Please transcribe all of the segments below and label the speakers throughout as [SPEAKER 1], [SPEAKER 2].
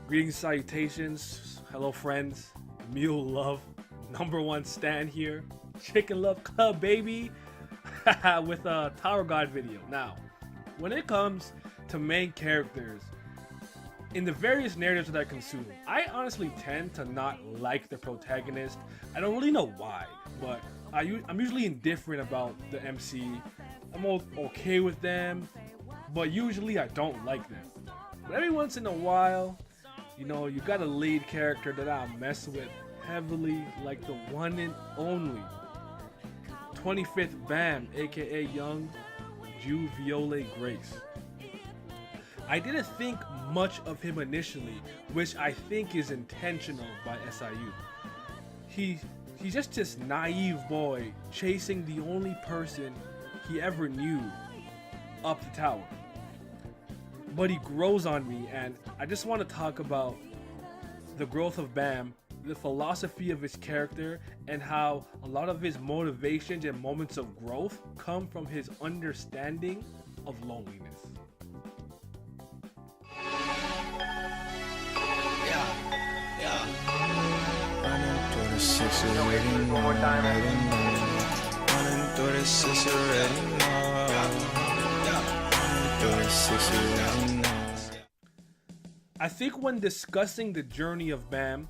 [SPEAKER 1] Greetings, salutations, hello friends, Mule Love, number one stand here, Chicken Love Club, baby, with a Tower God video. Now, when it comes to main characters, in the various narratives that I consume, I honestly tend to not like the protagonist. I don't really know why, but I'm usually indifferent about the MC. I'm okay with them, but usually I don't like them. But every once in a while, you got a lead character that I mess with heavily, like the one and only 25th Bam, aka Young Ju Viole Grace. I didn't think much of him initially, which I think is intentional by SIU. He he's just this naive boy chasing the only person he ever knew up the tower. But he grows on me, and I just want to talk about the growth of Bam, the philosophy of his character, and how a lot of his motivations and moments of growth come from his understanding of loneliness.
[SPEAKER 2] Yeah, yeah. Running through the six already know. Running through the six already know. Running through the six already know.
[SPEAKER 1] I think when discussing the journey of Bam,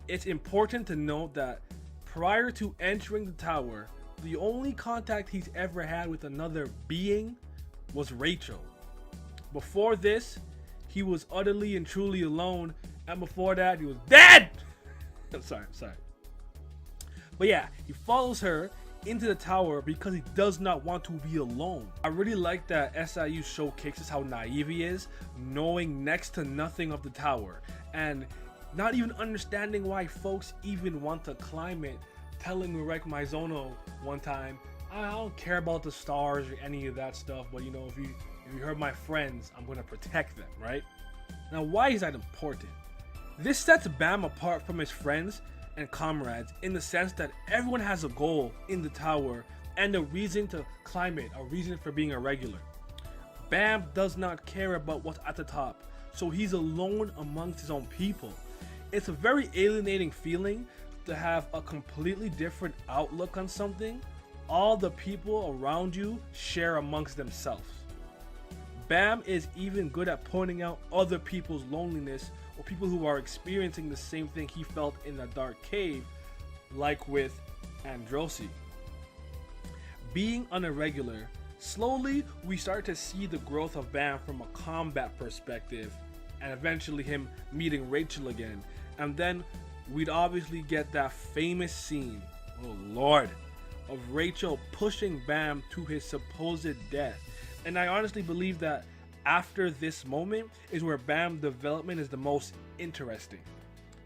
[SPEAKER 1] it's important to note that prior to entering the tower, the only contact he's ever had with another being was Rachel. Before this, he was utterly and truly alone, and before that, he was dead! I'm sorry. But yeah, he follows her into the tower because he does not want to be alone. I really like that SIU showcases how naive he is, knowing next to nothing of the tower, and not even understanding why folks even want to climb it, telling Urek Maizono one time, I don't care about the stars or any of that stuff, but if you hurt my friends, I'm gonna protect them, right? Now, why is that important? This sets Bam apart from his friends and comrades in the sense that everyone has a goal in the tower and a reason to climb it, a reason for being a regular. Bam does not care about what's at the top, so he's alone amongst his own people. It's a very alienating feeling to have a completely different outlook on something all the people around you share amongst themselves. Bam is even good at pointing out other people's loneliness or people who are experiencing the same thing he felt in the dark cave, like with Androsi. Being on a regular, slowly we start to see the growth of Bam from a combat perspective, and eventually him meeting Rachel again. And then we'd obviously get that famous scene, oh lord, of Rachel pushing Bam to his supposed death. And I honestly believe that after this moment is where Bam development is the most interesting.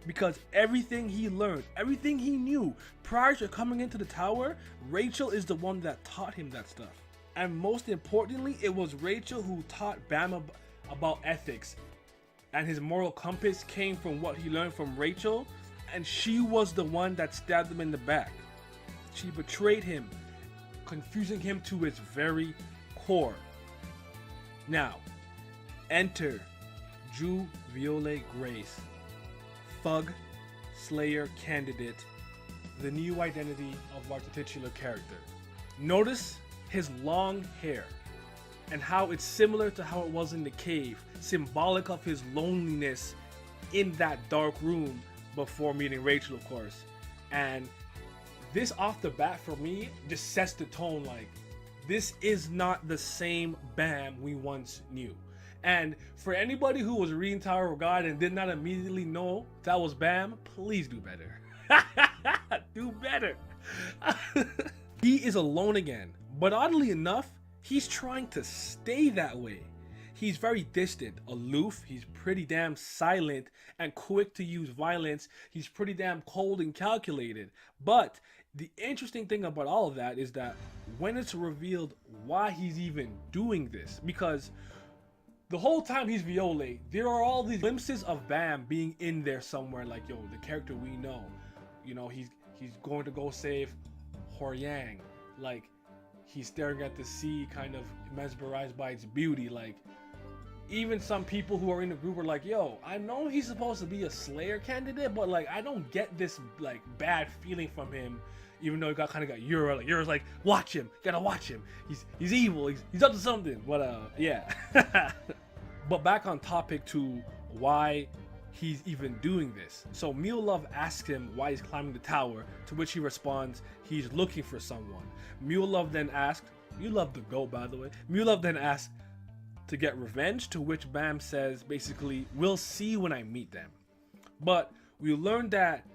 [SPEAKER 1] Because everything he learned, everything he knew prior to coming into the tower, Rachel is the one that taught him that stuff. And most importantly, it was Rachel who taught Bam about ethics. And his moral compass came from what he learned from Rachel, and she was the one that stabbed him in the back. She betrayed him, confusing him to his very core. Now, enter Ju Viole Grace, Thug Slayer candidate, the new identity of our titular character. Notice his long hair and how it's similar to how it was in the cave, symbolic of his loneliness in that dark room before meeting Rachel, of course. And this off the bat for me just sets the tone, like this is not the same Bam we once knew. And for anybody who was reading Tower of God and did not immediately know that was Bam, please do better. Do better. He is alone again, but oddly enough, he's trying to stay that way. He's very distant, aloof, he's pretty damn silent and quick to use violence. He's pretty damn cold and calculated. But the interesting thing about all of that is that when it's revealed why he's even doing this, because the whole time he's Viole, there are all these glimpses of Bam being in there somewhere, like, yo, the character we know. He's going to go save Hwoarang. Like, he's staring at the sea, kind of mesmerized by its beauty. Like, even some people who are in the group are like, yo, I know he's supposed to be a Slayer candidate, but like I don't get this like bad feeling from him, even though he kind of got Yura. Like Yura's like, watch him, gotta watch him. He's evil. He's up to something. But yeah. But back on topic to why he's even doing this. So Mulelove asks him why he's climbing the tower, to which he responds, he's looking for someone. Mulelove then asked, you love the GOAT by the way. Mulelove then asks to get revenge, to which Bam says basically, we'll see when I meet them. But we learned that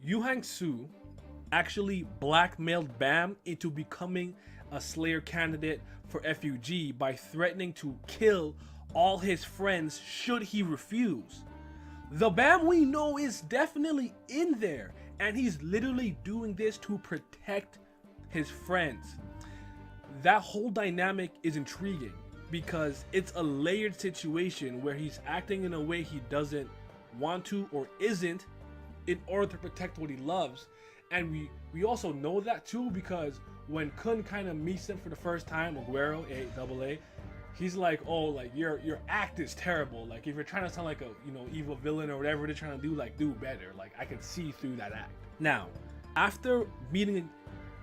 [SPEAKER 1] Yu Hang-soo actually blackmailed Bam into becoming a Slayer candidate for FUG by threatening to kill all his friends should he refuse. The Bam we know is definitely in there, and he's literally doing this to protect his friends. That whole dynamic is intriguing because it's a layered situation where he's acting in a way he doesn't want to or isn't in order to protect what he loves. And we also know that too, because when Kun kind of meets him for the first time, Aguero, AA, he's like, oh, like your act is terrible. Like if you're trying to sound like a evil villain or whatever they're trying to do, like do better. Like I can see through that act. Now, after meeting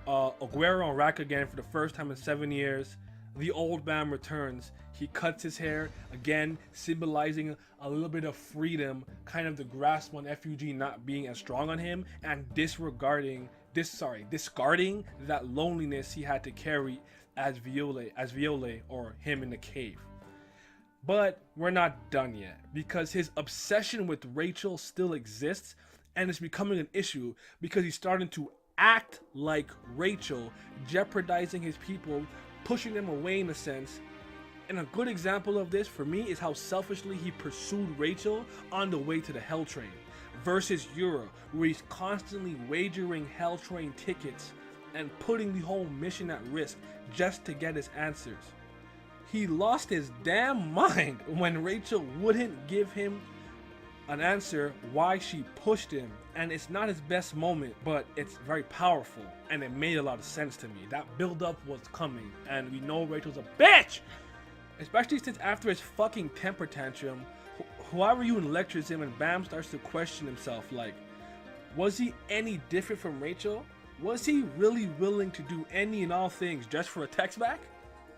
[SPEAKER 1] Aguero on Rack again for the first time in 7 years, the old Bam returns. He cuts his hair again, symbolizing a little bit of freedom, kind of the grasp on FUG not being as strong on him, and discarding that loneliness he had to carry as Viole or him in the cave. But we're not done yet, because his obsession with Rachel still exists, and it's becoming an issue because he's starting to act like Rachel, jeopardizing his people, pushing them away in a sense. And a good example of this for me is how selfishly he pursued Rachel on the way to the Hell Train, versus Yura, where he's constantly wagering Hell Train tickets and putting the whole mission at risk just to get his answers. He lost his damn mind when Rachel wouldn't give him an answer why she pushed him, and it's not his best moment, but it's very powerful and it made a lot of sense to me. That build up was coming, and we know Rachel's a bitch, especially since after his fucking temper tantrum, whoever even lectures him and Bam starts to question himself, like, was he any different from Rachel? Was he really willing to do any and all things just for a text back?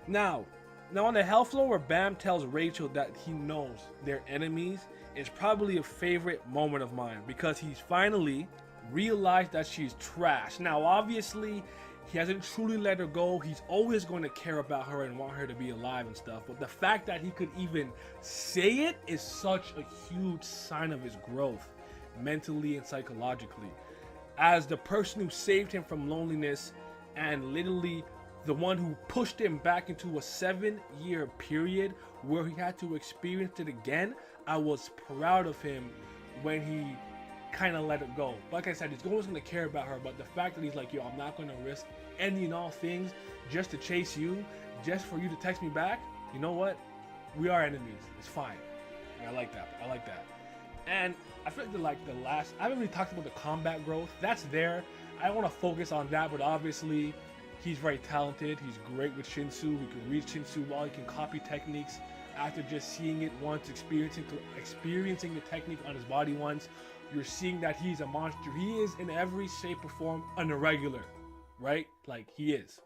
[SPEAKER 1] Now on the Hell floor where Bam tells Rachel that he knows they're enemies is probably a favorite moment of mine, because he's finally realized that she's trash. Now obviously he hasn't truly let her go. He's always going to care about her and want her to be alive and stuff, but the fact that he could even say it is such a huge sign of his growth mentally and psychologically. As the person who saved him from loneliness and literally the one who pushed him back into a 7-year period where he had to experience it again, I was proud of him when he kind of let it go. Like I said, he's always going to care about her, but the fact that he's like, yo, I'm not going to risk any and all things just to chase you, just for you to text me back, you know what? We are enemies. It's fine. And I like that. And I feel like I haven't really talked about the combat growth. That's there. I don't want to focus on that, but obviously he's very talented. He's great with Shinsu. He can read Shinsu well. He can copy techniques after just seeing it once, experiencing the technique on his body once. You're seeing that he's a monster. He is in every shape or form an irregular, right? Like he is.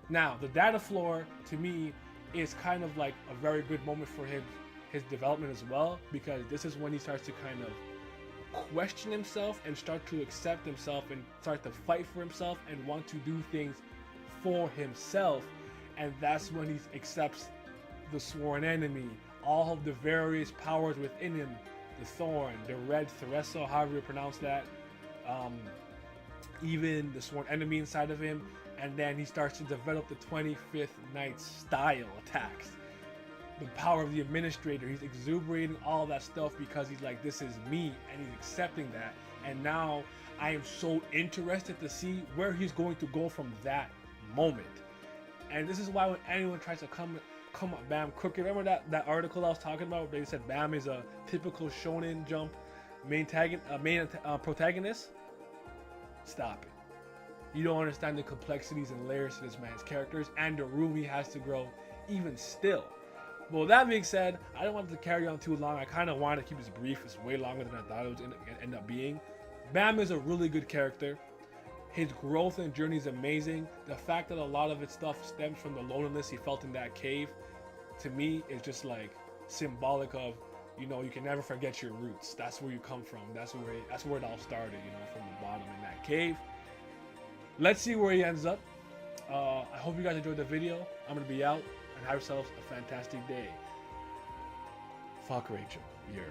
[SPEAKER 1] Now, the data floor to me is kind of like a very good moment for his development as well, because this is when he starts to kind of question himself and start to accept himself and start to fight for himself and want to do things for himself. And that's when he accepts the sworn enemy, all of the various powers within him, the thorn, the red Thereso, however you pronounce that, even the sworn enemy inside of him. And then he starts to develop the 25th Night style attacks, the power of the administrator. He's exuberating all that stuff because he's like, this is me, and he's accepting that. And now I am so interested to see where he's going to go from that moment. And this is why when anyone tries to come at Bam crooked, remember that article I was talking about where they said Bam is a typical Shonen Jump main protagonist? Stop it. You don't understand the complexities and layers to this man's characters and the room he has to grow even still. But with that being said, I don't want it to carry on too long. I kind of wanted to keep this brief. It's way longer than I thought it was going to end up being. Bam is a really good character. His growth and journey is amazing. The fact that a lot of his stuff stems from the loneliness he felt in that cave, to me, is just like symbolic of, you know, you can never forget your roots. That's where you come from. That's where it all started, you know, from the bottom in that cave. Let's see where he ends up. I hope you guys enjoyed the video. I'm gonna be out, and have yourselves a fantastic day. Fuck Rachel. You're